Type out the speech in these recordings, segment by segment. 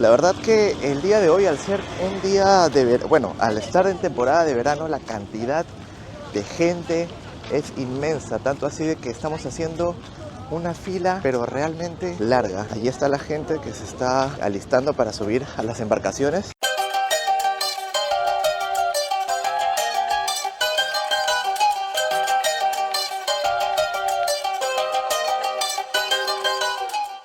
La verdad que el día de hoy, al ser un día de verano, al estar en temporada de verano, la cantidad de gente es inmensa, tanto así de que estamos haciendo una fila, pero realmente larga. Allí está la gente que se está alistando para subir a las embarcaciones.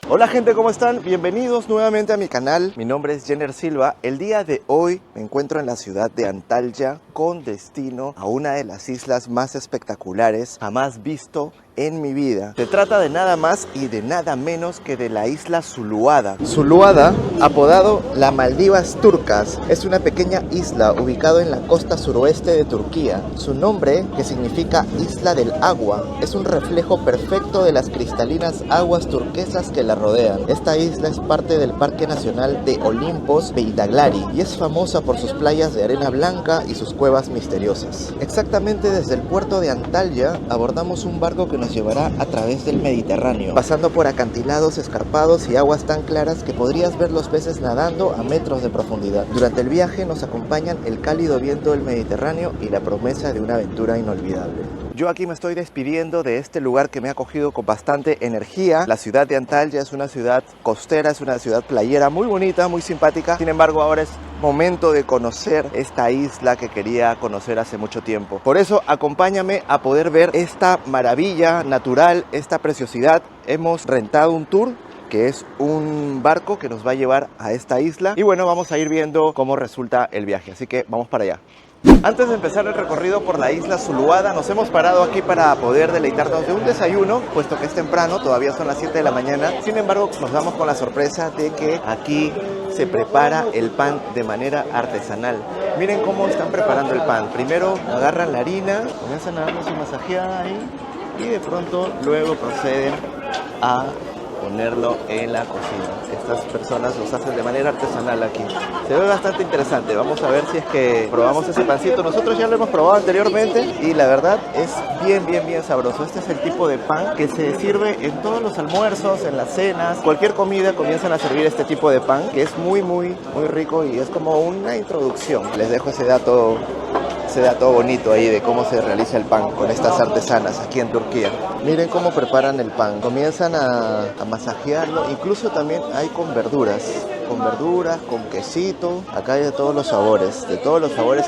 Hola gente, ¿cómo están? Bienvenidos nuevamente a mi canal. Mi nombre es Jenner Silva. El día de hoy me encuentro en la ciudad de Antalya con destino a una de las islas más espectaculares jamás visto en mi vida. Se trata de nada más y de nada menos que de la isla Suluada. Suluada, apodado la Maldivas Turcas, es una pequeña isla ubicada en la costa suroeste de Turquía. Su nombre, que significa Isla del Agua, es un reflejo perfecto de las cristalinas aguas turquesas que la rodean. Esta isla es parte del Parque Nacional de Olimpos Beydaglari y es famosa por sus playas de arena blanca y sus cuevas misteriosas. Exactamente desde el puerto de Antalya abordamos un barco que nos llevará a través del Mediterráneo, pasando por acantilados escarpados y aguas tan claras que podrías ver los peces nadando a metros de profundidad. Durante el viaje nos acompañan el cálido viento del Mediterráneo y la promesa de una aventura inolvidable. Yo aquí me estoy despidiendo de este lugar que me ha acogido con bastante energía. La ciudad de Antalya es una ciudad costera, es una ciudad playera muy bonita, muy simpática. Sin embargo, ahora es momento de conocer esta isla que quería conocer hace mucho tiempo. Por eso, acompáñame a poder ver esta maravilla natural, esta preciosidad. Hemos rentado un tour, que es un barco que nos va a llevar a esta isla. Y bueno, vamos a ir viendo cómo resulta el viaje. Así que vamos para allá. Antes de empezar el recorrido por la isla Suluada, nos hemos parado aquí para poder deleitarnos de un desayuno, puesto que es temprano, todavía son las 7 de la mañana. Sin embargo, nos damos con la sorpresa de que aquí se prepara el pan de manera artesanal. Miren cómo están preparando el pan. Primero agarran la harina, comienzan a darle su masajeada ahí y de pronto luego proceden a ponerlo en la cocina. Estas personas los hacen de manera artesanal aquí. Se ve bastante interesante. Vamos a ver si es que probamos ese pancito. Nosotros ya lo hemos probado anteriormente y la verdad es bien sabroso. Este es el tipo de pan que se sirve en todos los almuerzos, en las cenas, cualquier comida comienzan a servir este tipo de pan, que es muy rico y es como una introducción. Les dejo ese dato bonito ahí de cómo se realiza el pan con estas artesanas aquí en Turquía. Miren cómo preparan el pan. Comienzan a masajearlo. Incluso también hay con verduras, con quesito. Acá hay de todos los sabores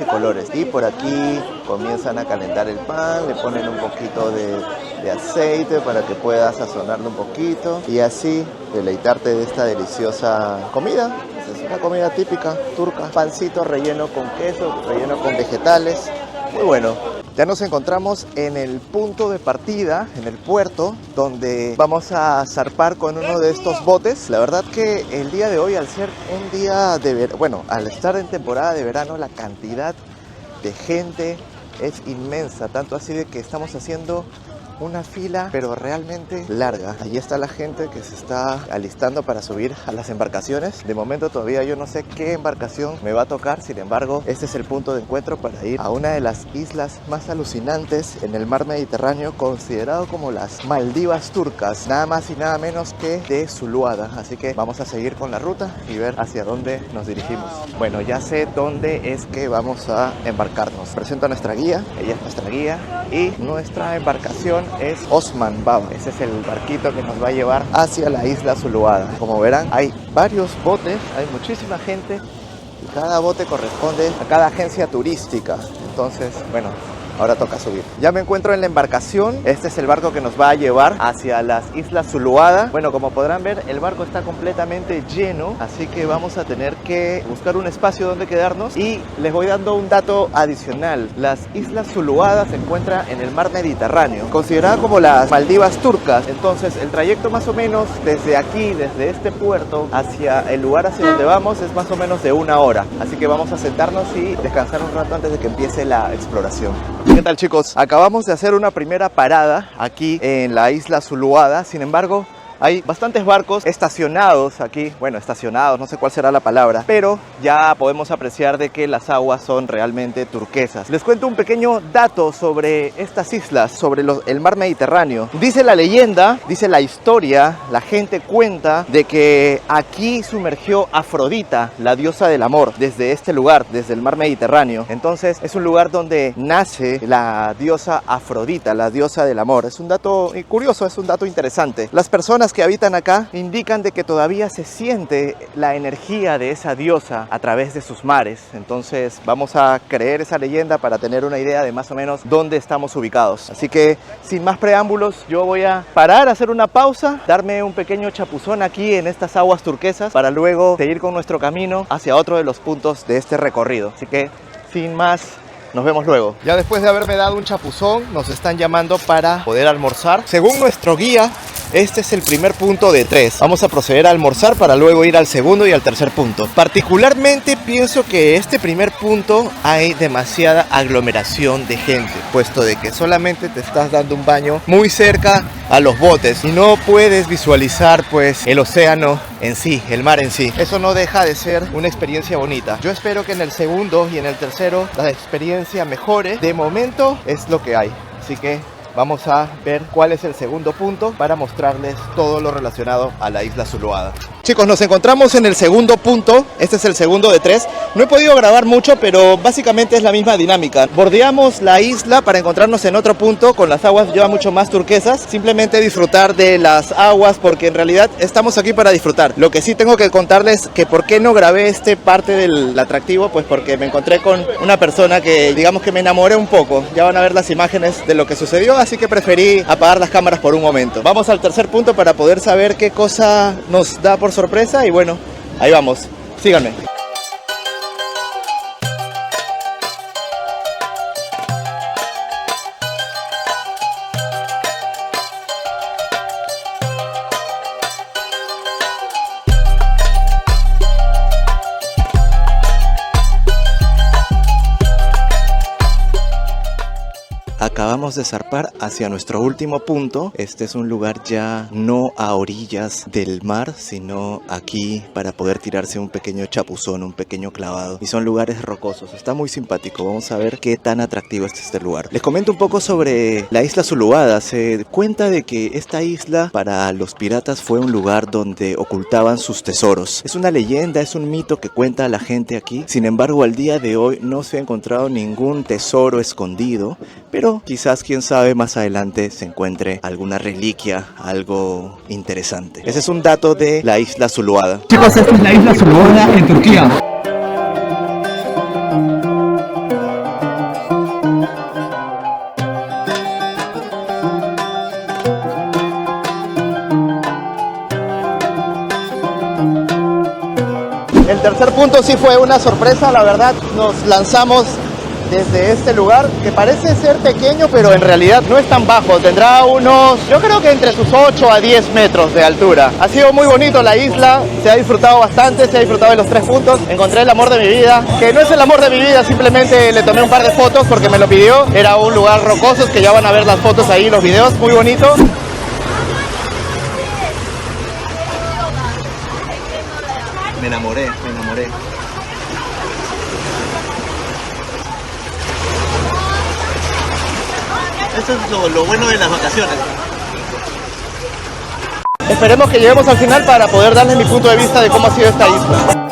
y colores. Y por aquí comienzan a calentar el pan, le ponen un poquito de aceite para que pueda sazonarlo un poquito y así deleitarte de esta deliciosa comida. Es una comida típica turca, pancito relleno con queso, relleno con vegetales, muy bueno. Ya nos encontramos en el punto de partida, en el puerto, donde vamos a zarpar con uno de estos botes. La verdad que el día de hoy, al ser un día de verano, al estar en temporada de verano, la cantidad de gente es inmensa, tanto así de que estamos haciendo una fila, pero realmente larga. Allí está la gente que se está alistando para subir a las embarcaciones. De momento todavía yo no sé qué embarcación me va a tocar, sin embargo, este es el punto de encuentro para ir a una de las islas más alucinantes en el mar Mediterráneo, considerado como las Maldivas Turcas, nada más y nada menos que de Suluada. Así que vamos a seguir con la ruta y ver hacia dónde nos dirigimos. Bueno, ya sé dónde es que vamos a embarcarnos. Presento a nuestra guía, ella es nuestra guía y nuestra embarcación es Osman Baba. Ese es el barquito que nos va a llevar hacia la isla Suluada. Como verán, hay varios botes, hay muchísima gente y cada bote corresponde a cada agencia turística. Entonces, bueno, ahora toca subir. Ya me encuentro en la embarcación. Este es el barco que nos va a llevar hacia las islas Suluada. Bueno, como podrán ver, el barco está completamente lleno, así que vamos a tener que buscar un espacio donde quedarnos. Y les voy dando un dato adicional. Las islas Suluada se encuentran en el mar Mediterráneo, considerada como las Maldivas Turcas. Entonces, el trayecto más o menos desde aquí, desde este puerto, hacia el lugar hacia donde vamos, es más o menos de 1 hora. Así que vamos a sentarnos y descansar un rato antes de que empiece la exploración. ¿Qué tal, chicos? Acabamos de hacer una primera parada aquí en la isla Suluada. Sin embargo, Hay bastantes barcos estacionados aquí, bueno, estacionados, no sé cuál será la palabra, pero ya podemos apreciar de que las aguas son realmente turquesas. Les cuento un pequeño dato sobre estas islas, sobre el mar Mediterráneo. Dice la leyenda, dice la historia, la gente cuenta de que aquí sumergió Afrodita, la diosa del amor, desde este lugar, desde el mar Mediterráneo. Entonces es un lugar donde nace la diosa Afrodita, la diosa del amor. Es un dato curioso, es un dato interesante. Las personas que habitan acá indican de que todavía se siente la energía de esa diosa a través de sus mares. Entonces vamos a creer esa leyenda para tener una idea de más o menos dónde estamos ubicados. Así que sin más preámbulos, yo voy a parar, hacer una pausa, darme un pequeño chapuzón aquí en estas aguas turquesas para luego seguir con nuestro camino hacia otro de los puntos de este recorrido. Así que sin más, nos vemos luego. Ya después de haberme dado un chapuzón, nos están llamando para poder almorzar. Según nuestro guía, este es el primer punto de 3. Vamos a proceder a almorzar para luego ir al segundo y al tercer punto. Particularmente pienso que este primer punto hay demasiada aglomeración de gente, puesto de que solamente te estás dando un baño muy cerca a los botes y no puedes visualizar pues el océano en sí, el mar en sí. Eso no deja de ser una experiencia bonita. Yo espero que en el segundo y en el tercero la experiencia mejore. De momento es lo que hay, así que vamos a ver cuál es el segundo punto para mostrarles todo lo relacionado a la isla Zuloaga. Chicos, nos encontramos en el segundo punto. Este es el segundo de 3. No he podido grabar mucho, pero básicamente es la misma dinámica. Bordeamos la isla para encontrarnos en otro punto con las aguas ya mucho más turquesas. Simplemente disfrutar de las aguas, porque en realidad estamos aquí para disfrutar. Lo que sí tengo que contarles que por qué no grabé este parte del atractivo, pues porque me encontré con una persona que digamos que me enamoré un poco. Ya van a ver las imágenes de lo que sucedió, así que preferí apagar las cámaras por un momento. Vamos al tercer punto para poder saber qué cosa nos da por sorpresa y bueno, ahí vamos, síganme. Acabamos de zarpar hacia nuestro último punto. Este es un lugar ya no a orillas del mar, sino aquí para poder tirarse un pequeño chapuzón, un pequeño clavado. Y son lugares rocosos, está muy simpático. Vamos a ver qué tan atractivo es este lugar. Les comento un poco sobre la isla Zuloaga. Se cuenta de que esta isla para los piratas fue un lugar donde ocultaban sus tesoros. Es una leyenda, es un mito que cuenta la gente aquí. Sin embargo, al día de hoy no se ha encontrado ningún tesoro escondido, pero quizás, quién sabe, más adelante se encuentre alguna reliquia, algo interesante. Ese es un dato de la isla Zuloaga. Chicos, esta es la isla Zuloaga en Turquía. El tercer punto sí fue una sorpresa, la verdad. Nos lanzamos desde este lugar que parece ser pequeño, pero en realidad no es tan bajo. Tendrá unos, yo creo que entre sus 8 a 10 metros de altura. Ha sido muy bonito la isla, se ha disfrutado bastante, se ha disfrutado de los 3 puntos. Encontré el amor de mi vida, que no es el amor de mi vida, simplemente le tomé un par de fotos porque me lo pidió. Era un lugar rocoso, que ya van a ver las fotos ahí, los videos, muy bonito. Me enamoré. Eso es lo bueno de las vacaciones. Esperemos que lleguemos al final para poder darles mi punto de vista de cómo ha sido esta isla.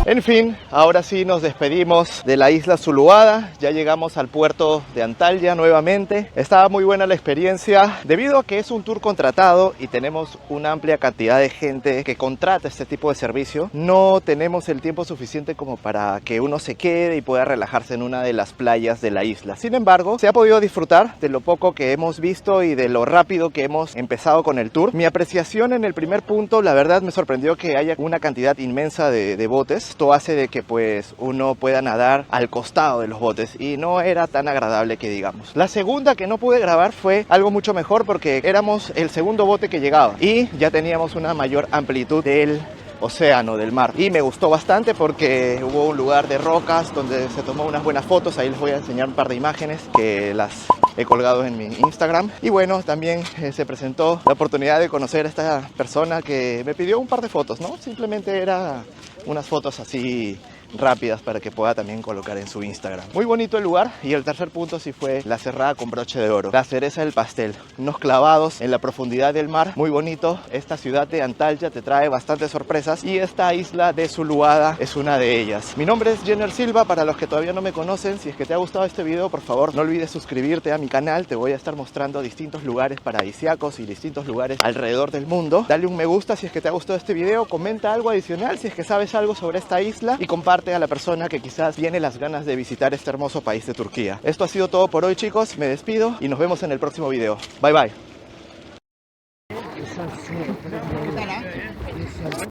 En fin, ahora sí nos despedimos de la isla Zuloaga. Ya llegamos al puerto de Antalya nuevamente. Estaba muy buena la experiencia debido a que es un tour contratado y tenemos una amplia cantidad de gente que contrata este tipo de servicio. No tenemos el tiempo suficiente como para que uno se quede y pueda relajarse en una de las playas de la isla. Sin embargo, se ha podido disfrutar de lo poco que hemos visto y de lo rápido que hemos empezado con el tour. Mi apreciación en el primer punto, la verdad me sorprendió que haya una cantidad inmensa de botes. Esto hace de que pues uno pueda nadar al costado de los botes y no era tan agradable que digamos. La segunda que no pude grabar fue algo mucho mejor porque éramos el segundo bote que llegaba y ya teníamos una mayor amplitud del océano, del mar. Y me gustó bastante porque hubo un lugar de rocas donde se tomó unas buenas fotos. Ahí les voy a enseñar un par de imágenes que las he colgado en mi Instagram. Y bueno, también se presentó la oportunidad de conocer a esta persona que me pidió un par de fotos, ¿no? Simplemente era unas fotos así rápidas para que pueda también colocar en su Instagram. Muy bonito el lugar. Y el tercer punto sí fue la cerrada con broche de oro, la cereza del pastel, unos clavados en la profundidad del mar, muy bonito. Esta ciudad de Antalya te trae bastantes sorpresas y esta isla de Suluada es una de ellas. Mi nombre es Jenner Silva, para los que todavía no me conocen. Si es que te ha gustado este video, por favor no olvides suscribirte a mi canal. Te voy a estar mostrando distintos lugares paradisíacos y distintos lugares alrededor del mundo. Dale un me gusta si es que te ha gustado este video, comenta algo adicional si es que sabes algo sobre esta isla y comparte a la persona que quizás tiene las ganas de visitar este hermoso país de Turquía. Esto ha sido todo por hoy, chicos. Me despido y nos vemos en el próximo video. Bye bye.